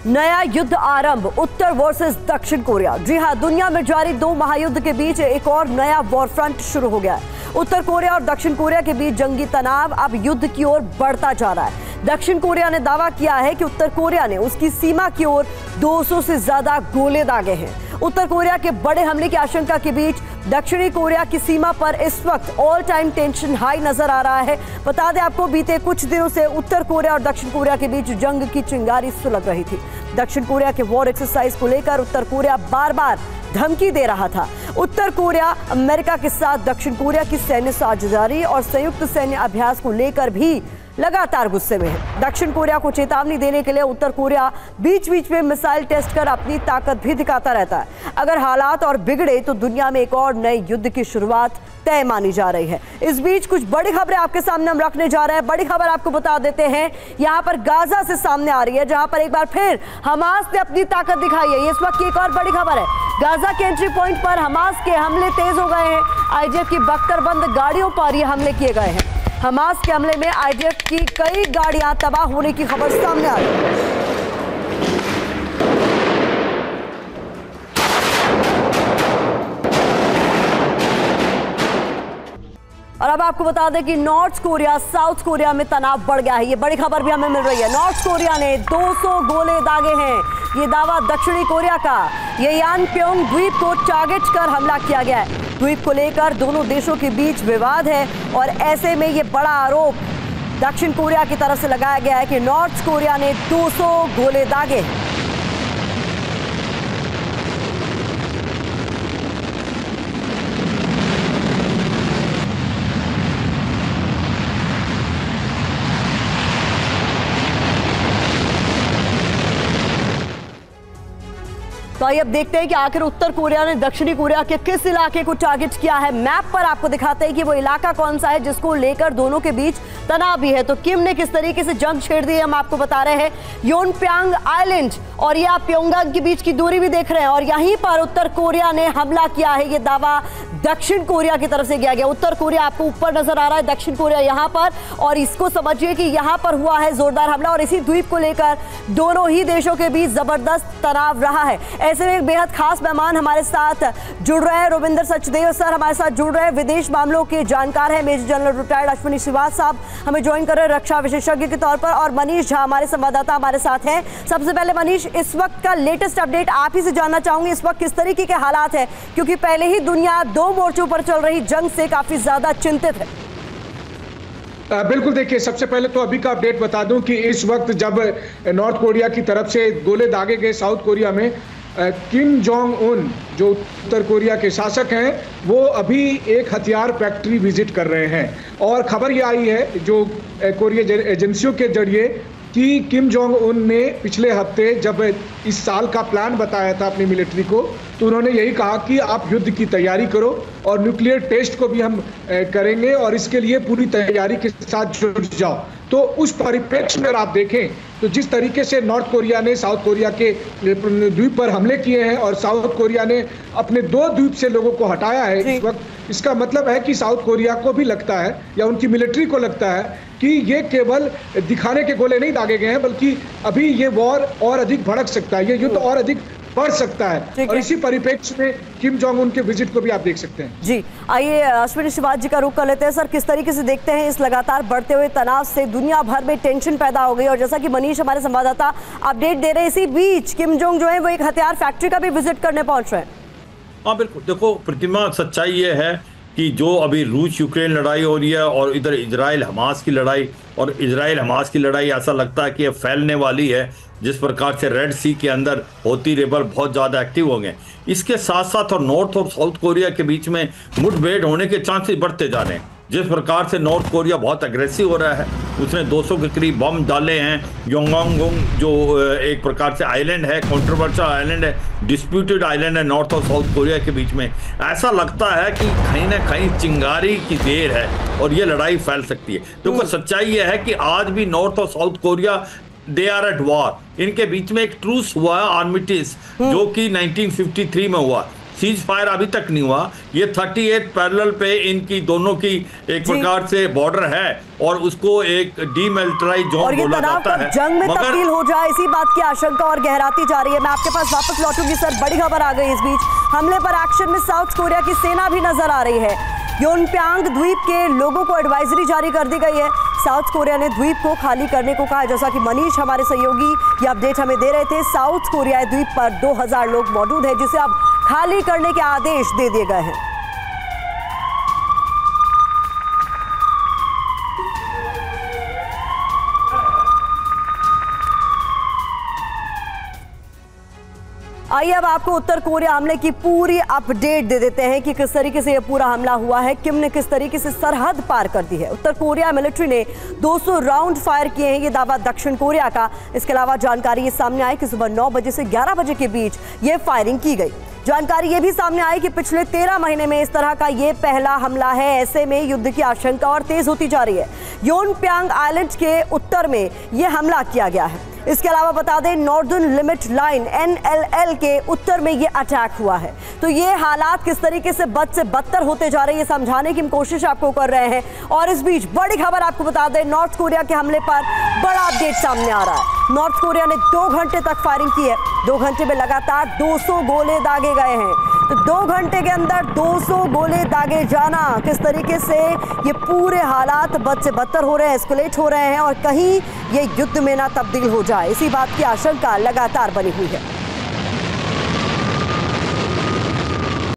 नया युद्ध आरंभ, उत्तर वर्सेस दक्षिण कोरिया। जी हां, दुनिया में जारी दो महायुद्ध के बीच एक और नया वॉर फ्रंट शुरू हो गया है। उत्तर कोरिया और दक्षिण कोरिया के बीच जंगी तनाव अब युद्ध की ओर बढ़ता जा रहा है। दक्षिण कोरिया ने दावा किया है कि उत्तर कोरिया ने उसकी सीमा की ओर 200 से ज्यादा गोले दागे हैं। उत्तर कोरिया के बड़े हमले की आशंका के बीच दक्षिणी कोरिया की सीमा पर इस वक्त ऑल टाइम टेंशन हाई नजर आ रहा है। बता दें आपको, बीते कुछ दिनों से उत्तर कोरिया और दक्षिण कोरिया के बीच जंग की चिंगारी सुलग रही थी। दक्षिण कोरिया के वॉर एक्सरसाइज को लेकर उत्तर कोरिया बार बार धमकी दे रहा था। उत्तर कोरिया अमेरिका के साथ दक्षिण कोरिया की सैन्य साझेदारी और संयुक्त सैन्य अभ्यास को लेकर भी लगातार गुस्से में है। दक्षिण कोरिया को चेतावनी देने के लिए उत्तर कोरिया बीच बीच में मिसाइल टेस्ट कर अपनी ताकत भी दिखाता रहता है। अगर हालात और बिगड़े तो दुनिया में एक और नए युद्ध की शुरुआत तय मानी जा रही है। इस बीच कुछ बड़ी खबरें आपके सामने हम रखने जा रहे हैं। बड़ी खबर आपको बता देते हैं, यहाँ पर गाजा से सामने आ रही है, जहां पर एक बार फिर हमास ने अपनी ताकत दिखाई है। इस वक्त की एक और बड़ी खबर है, गाजा के एंट्री पॉइंट पर हमास के हमले तेज हो गए हैं। आईडीएफ की बख्तरबंद गाड़ियों पर ये हमले किए गए हैं। हमास के हमले में आईडीएफ की कई गाड़ियां तबाह होने की खबर सामने आ रही है। और अब आपको बता दें कि नॉर्थ कोरिया साउथ कोरिया में तनाव बढ़ गया है। ये बड़ी खबर भी हमें मिल रही है। नॉर्थ कोरिया ने 200 गोले दागे हैं, ये दावा दक्षिणी कोरिया का। ये यानप्योंग द्वीप को टारगेट कर हमला किया गया है। द्वीप को लेकर दोनों देशों के बीच विवाद है और ऐसे में ये बड़ा आरोप दक्षिण कोरिया की तरफ से लगाया गया है कि नॉर्थ कोरिया ने 200 गोले दागे हैं। तो आइए अब देखते हैं कि आखिर उत्तर कोरिया ने दक्षिणी कोरिया के किस इलाके को टारगेट किया है। मैप पर आपको दिखाते हैं कि वो इलाका कौन सा है जिसको लेकर दोनों के बीच तनाव भी है। तो किम ने किस तरीके से जंग छेड़ दी है हम आपको बता रहे हैं। योनप्यांग आइलैंड और ये आप प्योंगयांग के बीच की दूरी भी देख रहे हैं और यहीं पर उत्तर कोरिया ने हमला किया है। ये दावा दक्षिण कोरिया की तरफ से किया गया। उत्तर कोरिया आपको ऊपर नजर आ रहा है, दक्षिण कोरिया यहाँ पर, और इसको समझिए कि यहाँ पर हुआ है जोरदार हमला और इसी द्वीप को लेकर दोनों ही देशों के बीच जबरदस्त तनाव रहा है। ऐसे में एक बेहद खास मेहमान हमारे साथ जुड़ रहे हैं। रविंदर सचदेव सर हमारे साथ जुड़ रहे हैं, विदेश मामलों के जानकार हैं। Major general retired Ashwini Srivastava साहब हमें ज्वाइन कर रहे हैं रक्षा विशेषज्ञ के तौर पर, और मनीष झा हमारे संवाददाता हमारे साथ हैं। सबसे पहले मनीष, इस वक्त का लेटेस्ट अपडेट आप ही से जानना चाहूंगी, इस वक्त किस तरीके के हालात है, क्योंकि पहले ही दुनिया दो मोर्चों पर चल रही जंग से काफी ज्यादा चिंतित है। बिल्कुल, देखिए सबसे पहले तो अभी का अपडेट बता दूं कि इस वक्त जब नॉर्थ कोरिया की तरफ से गोले दागे गए साउथ कोरिया में, किम जोंग उन जो उत्तर कोरिया के शासक हैं वो अभी एक हथियार फैक्ट्री विजिट कर रहे हैं। और खबर ये आई है जो कोरिया एजेंसियों के जरिए कि किम जोंग उन ने पिछले हफ्ते जब इस साल का प्लान बताया था अपनी मिलिट्री को, तो उन्होंने यही कहा कि आप युद्ध की तैयारी करो और न्यूक्लियर टेस्ट को भी हम करेंगे और इसके लिए पूरी तैयारी के साथ जुट जाओ। तो उस परिप्रेक्ष्य में आप देखें तो जिस तरीके से नॉर्थ कोरिया ने साउथ कोरिया के द्वीप पर हमले किए हैं और साउथ कोरिया ने अपने दो द्वीप से लोगों को हटाया है इस वक्त, इसका मतलब है कि साउथ कोरिया को भी लगता है या उनकी मिलिट्री को लगता है कि ये केवल दिखाने के गोले नहीं दागे गए हैं, बल्कि अभी ये वॉर और अधिक भड़क सकता है, ये युद्ध और अधिक बढ़ सकता है। और इसी परिप्रेक्ष्य में किम जोंग उन के विजिट को भी आप देख सकते हैं। जी, आइए अश्विनी श्रीवास्तव जी का रुख कर लेते हैं। सर, किस तरीके से देखते हैं इस लगातार बढ़ते हुए तनाव से दुनिया भर में टेंशन पैदा हो गई, और जैसा कि मनीष हमारे संवाददाता अपडेट दे रहे हैं, इसी बीच किम जोंग जो है वो एक हथियार फैक्ट्री का भी विजिट करने पहुंच रहे हैं। हाँ बिल्कुल, देखो प्रतिमा, सच्चाई ये है कि जो अभी रूस यूक्रेन लड़ाई हो रही है और इधर इजराइल हमास की लड़ाई, और इजराइल हमास की लड़ाई ऐसा लगता है कि ये फैलने वाली है। जिस प्रकार से रेड सी के अंदर हौती रेबल बहुत ज़्यादा एक्टिव हो गए, इसके साथ साथ और नॉर्थ और साउथ कोरिया के बीच में मुठभेड़ होने के चांसेस बढ़ते जा रहे हैं। जिस प्रकार से नॉर्थ कोरिया बहुत अग्रेसिव हो रहा है, उसने 200 के करीब बम डाले हैं। योंगोंग जो एक प्रकार से आइलैंड है, कंट्रोवर्शियल आइलैंड है, डिस्प्यूटेड आइलैंड है नॉर्थ और साउथ कोरिया के बीच में, ऐसा लगता है कि कहीं ना कहीं चिंगारी की देर है और ये लड़ाई फैल सकती है। देखो सच्चाई ये है कि आज भी नॉर्थ और south Korea they are at war. इनके बीच में एक ट्रूस हुआ है, आर्मिटिस, जो कि 1953 में हुआ। सीज फायर अभी तक नहीं हुआ। ये 38 पैरेलल पे इनकी दोनों की एक प्रकार से बॉर्डर है और उसको एक डीमिलिटराइज्ड जोन बोला जाता है। जंग में तब्दील हो जाए इसी बात की आशंका और गहराती जा रही है। मैं आपके पास वापस लौटूंगी सर, बड़ी खबर आ गई इस बीच। हमले पर एक्शन में साउथ कोरिया की सेना भी नजर आ रही है। योनप्यांग द्वीप के लोगों को एडवाइजरी जारी कर दी गई है। साउथ कोरिया ने द्वीप को खाली करने को कहा है। जैसा कि मनीष हमारे सहयोगी ये अपडेट हमें दे रहे थे, साउथ कोरिया द्वीप पर 2000 लोग मौजूद हैं जिसे अब खाली करने के आदेश दे दिए गए हैं। आइए अब आपको उत्तर कोरिया हमले की पूरी अपडेट दे देते हैं कि किस तरीके से यह पूरा हमला हुआ है, किम ने किस तरीके से सरहद पार कर दी है। उत्तर कोरिया मिलिट्री ने 200 राउंड फायर किए हैं, ये दावा दक्षिण कोरिया का। इसके अलावा जानकारी ये सामने आई कि सुबह 9 बजे से 11 बजे के बीच ये फायरिंग की गई। जानकारी ये भी सामने आई कि पिछले 13 महीने में इस तरह का ये पहला हमला है। ऐसे में युद्ध की आशंका और तेज होती जा रही है। योनप्यांग आइलैंड के उत्तर में यह हमला किया गया है। इसके अलावा बता दें नॉर्दर्न लिमिट लाइन NLL के उत्तर में ये अटैक हुआ है। तो ये हालात किस तरीके से बद से बदतर होते जा रहे हैं, ये समझाने की हम कोशिश आपको कर रहे हैं। और इस बीच बड़ी खबर आपको बता दें, नॉर्थ कोरिया के हमले पर बड़ा अपडेट सामने आ रहा है। नॉर्थ कोरिया ने 2 घंटे तक फायरिंग की है। 2 घंटे में लगातार 200 गोले दागे गए हैं। तो 2 घंटे के अंदर 200 गोले दागे जाना, किस तरीके से ये पूरे हालात बद से बदतर हो रहे हैं, एस्केलेट हो रहे हैं और कहीं ये युद्ध में ना तब्दील हो जाए, इसी बात की आशंका लगातार बनी हुई है।